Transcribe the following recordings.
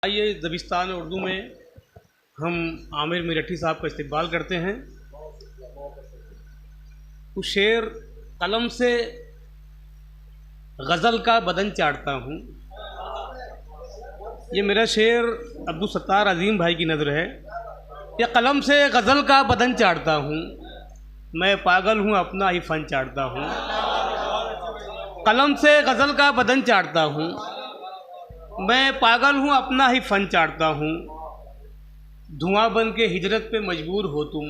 आइए दबिस्तान उर्दू में हम आमिर मेरठी साहब का इस्तकबाल करते हैं। कुछ शेर कलम से गज़ल का बदन चाटता हूँ। ये मेरा शेर अब्दुल सत्तार अज़ीम भाई की नज़र है। ये कलम से गज़ल का बदन चाटता हूँ, मैं पागल हूँ अपना ही फ़न चाटता हूँ। कलम से गज़ल का बदन चाटता हूँ, मैं पागल हूँ अपना ही फ़न चाटता हूँ। धुआं बन के हिजरत पे मजबूर हो तुम,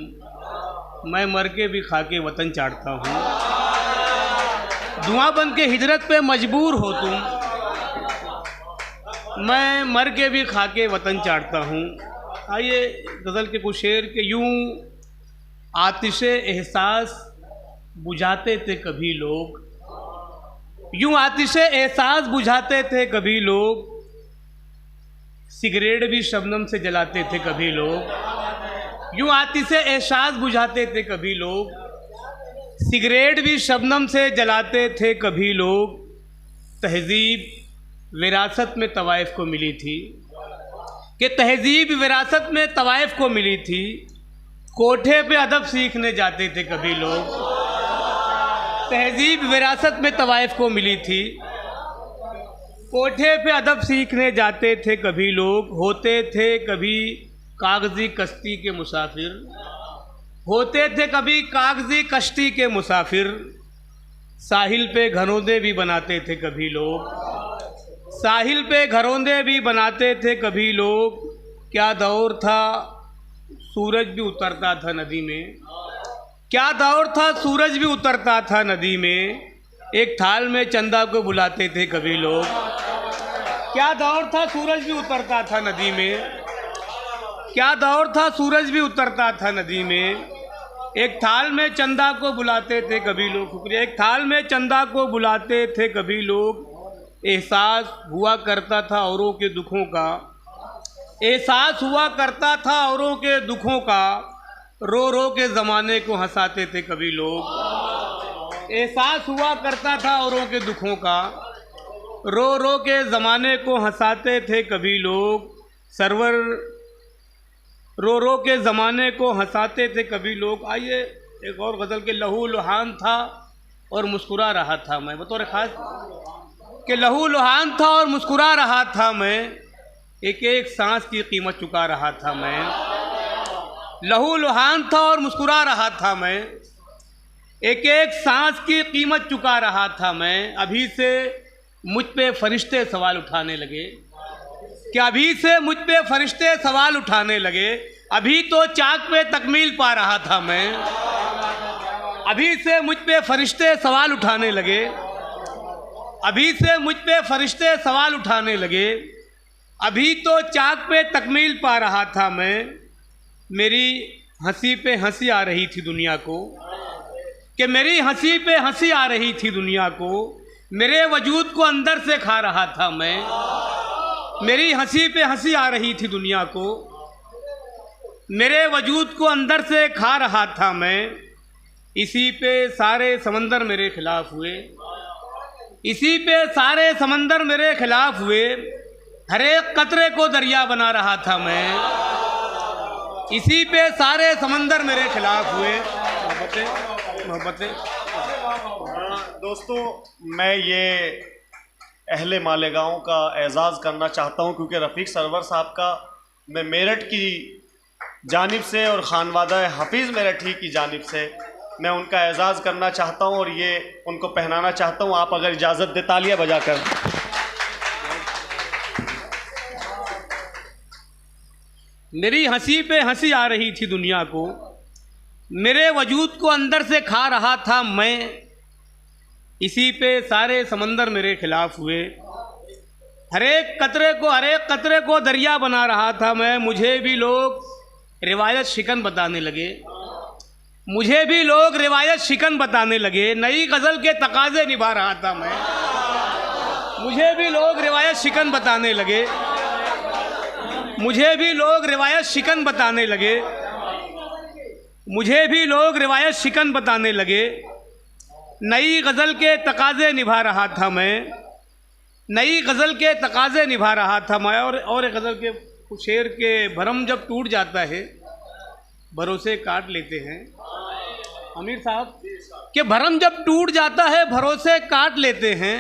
मैं मर के भी खा के वतन चाटता हूँ। धुआं बन के हिजरत पे मजबूर हो तुम, मैं मर के भी खा के वतन चाटता हूँ। आइए गज़ल के कुछ शेर के यूँ आतिशे एहसास बुझाते थे कभी लोग, यूँ आतिशे एहसास बुझाते थे कभी लोग, सिगरेट भी शबनम से जलाते थे कभी लोग। यूँ आतिशे एहसास बुझाते थे कभी लोग, सिगरेट भी शबनम से जलाते थे कभी लोग। तहज़ीब विरासत में तवाइफ को मिली थी, कि तहज़ीब विरासत में तवाइफ को मिली थी। कोठे पे अदब सीखने जाते थे कभी लोग, तहज़ीब विरासत में तवाइफ को मिली थी। कोठे पे अदब सीखने जाते थे कभी लोग, होते थे कभी कागज़ी कश्ती के मुसाफिर, होते थे कभी कागज़ी कश्ती के मुसाफिर। साहिल पे घरौंदे भी बनाते थे कभी लोग, साहिल पे घरौंदे भी बनाते थे कभी लोग। क्या दौर था सूरज भी उतरता था नदी में, क्या दौर था सूरज भी उतरता था नदी में। एक थाल में चंदा को बुलाते थे कभी लोग, क्या दौर था सूरज भी उतरता था नदी में, क्या दौर था सूरज भी उतरता था नदी में। एक थाल में चंदा को बुलाते थे कभी लोग, शुक्रिया। एक थाल में चंदा को बुलाते थे कभी लोग। एहसास हुआ करता था औरों के दुखों का, एहसास हुआ करता था औरों के दुखों का, रो रो के ज़माने को हंसाते थे कभी लोग। एहसास हुआ करता था औरों के दुखों का, रो रो के ज़माने को हंसाते थे कभी लोग। सरवर रो रो के ज़माने को हंसाते थे कभी लोग। आइए एक और गज़ल के लहू लुहान था और मुस्कुरा रहा था मैं, बतौर ख़ास कि लहू लुहान था और मुस्कुरा रहा था मैं, एक एक सांस की कीमत चुका रहा था मैं। लहू लुहान था और मुस्कुरा रहा था मैं, एक एक सांस की कीमत चुका रहा था मैं। अभी से मुझ पे फरिश्ते सवाल उठाने लगे, कि अभी से मुझ पे फरिश्ते सवाल उठाने लगे। अभी तो चाक पे तकमील पा रहा था मैं, अभी से मुझ पे फरिश्ते सवाल उठाने लगे, अभी से मुझ पे फरिश्ते सवाल उठाने लगे। अभी तो चाक पे तकमील पा रहा था मैं। मेरी हंसी पे हंसी आ रही थी दुनिया को, कि मेरी हंसी पे हंसी आ रही थी दुनिया को। मेरे वजूद को अंदर से खा रहा था मैं, मेरी हंसी पे हंसी आ रही थी दुनिया को, मेरे वजूद को अंदर से खा रहा था मैं। इसी पे सारे समंदर मेरे खिलाफ हुए, इसी पे सारे समंदर मेरे खिलाफ हुए। हर एक कतरे को दरिया बना रहा था मैं, इसी पे सारे समंदर मेरे खिलाफ हुए। मोहब्बतें दोस्तों, मैं ये अहले मालेगांव का एजाज़ करना चाहता हूँ, क्योंकि रफ़ीक सरवर साहब का मैं मेरठ की जानिब से और ख़ानवादा हफ़ीज़ मेरठी की जानिब से मैं उनका एजाज़ करना चाहता हूँ और ये उनको पहनाना चाहता हूँ। आप अगर इजाज़त दे, तालियाँ बजाकर। मेरी हंसी पे हंसी आ रही थी दुनिया को, मेरे वजूद को अंदर से खा रहा था मैं। इसी पे सारे समंदर मेरे खिलाफ हुए। हर एक कतरे को दरिया बना रहा था मैं। मुझे भी लोग रिवायत शिकन बताने लगे, मुझे भी लोग रिवायत शिकन बताने लगे। नई गज़ल के तकाज़े निभा रहा था मैं, मुझे भी लोग रिवायत शिकन बताने लगे, मुझे भी लोग रिवायत शिकन बताने लगे, मुझे भी लोग रिवायत शिकन बताने लगे। नई गज़ल के तकाज़े निभा रहा था मैं, नई गज़ल के तकाज़े निभा रहा था मैं। और एक गज़ल के शेर के भरम जब टूट जाता है भरोसे काट लेते हैं अमीर साहब कि भरम जब टूट जाता है भरोसे काट लेते हैं,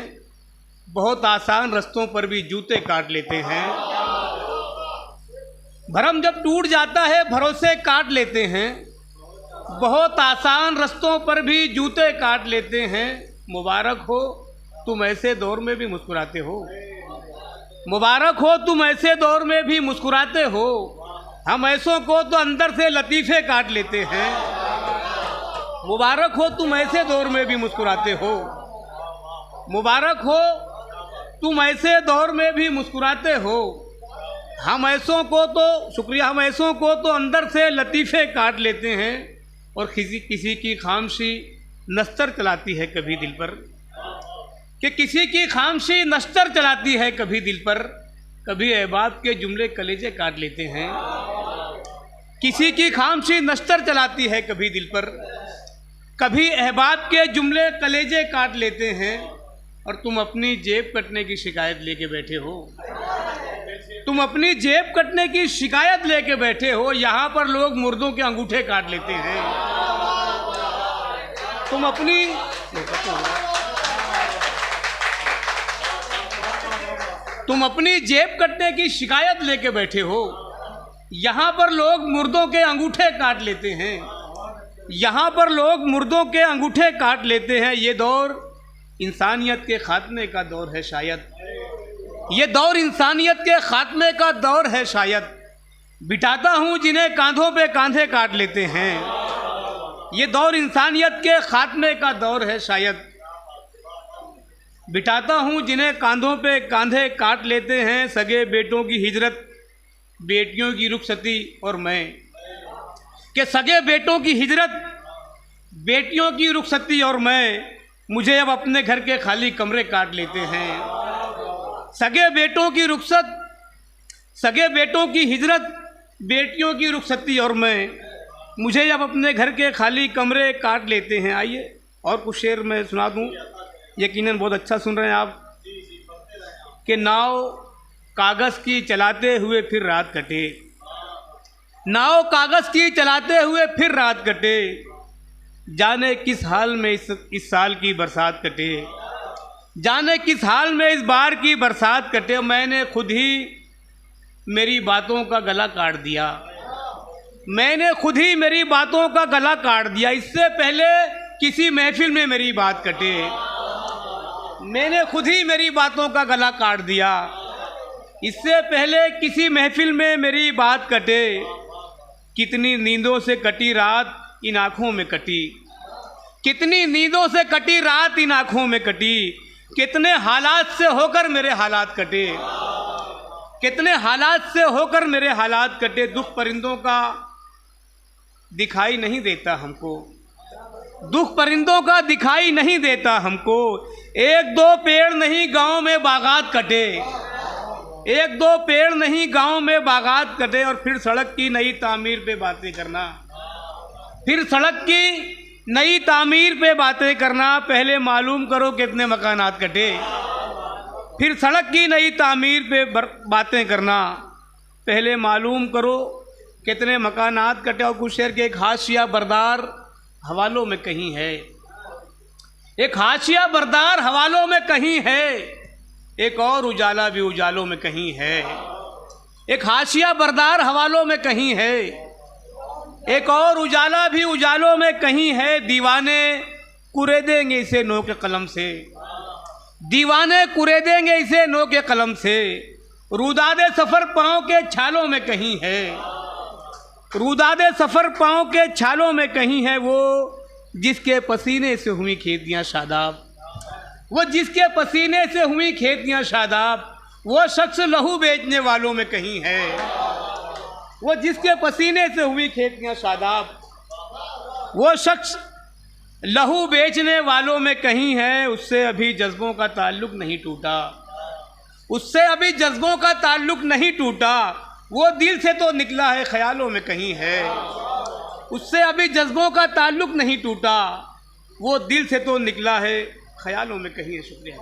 बहुत आसान रस्तों पर भी जूते काट लेते हैं। भरम जब टूट जाता है भरोसे काट लेते हैं, बहुत आसान रस्तों पर भी जूते काट लेते हैं। मुबारक हो तुम ऐसे दौर में भी मुस्कुराते हो, मुबारक हो तुम ऐसे दौर में भी मुस्कुराते हो। हम ऐसों को तो अंदर से लतीफ़े काट लेते हैं। मुबारक हो तुम ऐसे दौर में भी मुस्कुराते हो, मुबारक हो तुम ऐसे दौर में भी मुस्कुराते हो। हम ऐसों को तो शुक्रिया, हम ऐसों को तो अंदर से लतीफ़े काट लेते हैं। और किसी की खामोशी नस्तर चलाती है कभी दिल पर, कि किसी की खामोशी नस्तर चलाती है कभी दिल पर। कभी अहबाब के जुमले कलेजे काट लेते हैं, किसी की खामोशी नस्तर चलाती है कभी दिल पर। कभी अहबाब के जुमले कलेजे काट लेते हैं। और तुम अपनी जेब कटने की शिकायत लेके बैठे हो, तुम अपनी जेब कटने की शिकायत लेके बैठे हो। यहाँ पर लोग मुर्दों के अंगूठे काट लेते हैं। तुम अपनी जेब कटने की शिकायत लेके बैठे हो। यहाँ पर लोग मुर्दों के अंगूठे काट लेते हैं, यहाँ पर लोग मुर्दों के अंगूठे काट लेते हैं। ये दौर इंसानियत के खात्मे का दौर है शायद, ये दौर इंसानियत के खात्मे का दौर है शायद। बिठाता हूँ जिन्हें कांधों पे कांधे काट लेते हैं, ये दौर इंसानियत के खात्मे का दौर है शायद। बिठाता हूँ जिन्हें कांधों पे कांधे काट लेते हैं। सगे बेटों की हिजरत, बेटियों की रुखसती और मैं, कि सगे बेटों की हिजरत, बेटियों की रुखसती और मैं, मुझे अब अपने घर के खाली कमरे काट लेते हैं। सगे बेटों की रुखसत, सगे बेटों की हिजरत, बेटियों की रुखसती और मैं, मुझे अब अपने घर के खाली कमरे काट लेते हैं। आइए और कुछ शेर मैं सुना दूं, यकीनन बहुत अच्छा सुन रहे हैं आप। कि नाव कागज़ की चलाते हुए फिर रात कटे, नाव कागज़ की चलाते हुए फिर रात कटे। जाने किस हाल में इस साल की बरसात कटे, जाने किस हाल में इस बार की बरसात कटे। मैंने खुद ही मेरी बातों का गला काट दिया, मैंने खुद ही मेरी बातों का गला काट दिया। इससे पहले किसी महफिल में मेरी बात कटे, मैंने खुद ही मेरी बातों का गला काट दिया। इससे पहले किसी महफिल में मेरी बात कटे। कितनी नींदों से कटी रात इन आँखों में कटी, कितनी नींदों से कटी रात इन आँखों में कटी। कितने हालात से होकर मेरे हालात कटे, कितने हालात से होकर मेरे हालात कटे। दुख परिंदों का दिखाई नहीं देता हमको, दुख परिंदों का दिखाई नहीं देता हमको। एक दो पेड़ नहीं गांव में बागात कटे, एक दो पेड़ नहीं गांव में बागात कटे। और फिर सड़क की नई तामीर पे बातें करना, फिर सड़क की नई तामीर पे बातें करना। पहले मालूम करो कितने मकानात कटे, फिर सड़क की नई तामीर पे बातें करना। पहले मालूम करो कितने मकानात कटे। और कुछ शेर के एक हाशिया बरदार हवालों में कहीं है, एक हाशिया बरदार हवालों में कहीं है। एक और उजाला भी उजालों में कहीं है, एक हाशिया बरदार हवालों में कहीं है। एक और उजाला भी उजालों में कहीं है। दीवाने कुरे देंगे इसे नो के कलम से, दीवाने कुरे देंगे इसे नो के कलम से। रूदादे सफ़र पाँव के छालों में कहीं है, रूदादे सफ़र पाँव के छालों में कहीं है। वो जिसके पसीने से हुई खेतियाँ शादाब, वो जिसके पसीने से हुई खेतियाँ शादाब। वो शख्स लहू बेचने वालों में कहीं है, वो जिसके पसीने से हुई खेतियाँ शादाब। वो शख्स लहू बेचने वालों में कहीं है। उससे अभी जज्बों का ताल्लुक़ नहीं टूटा, उससे अभी जज्बों का ताल्लुक़ नहीं टूटा। वो दिल से तो निकला है ख्यालों में कहीं है, उससे अभी जज्बों का ताल्लुक़ नहीं टूटा। वो दिल से तो निकला है ख्यालों में कहीं है। शुक्रिया।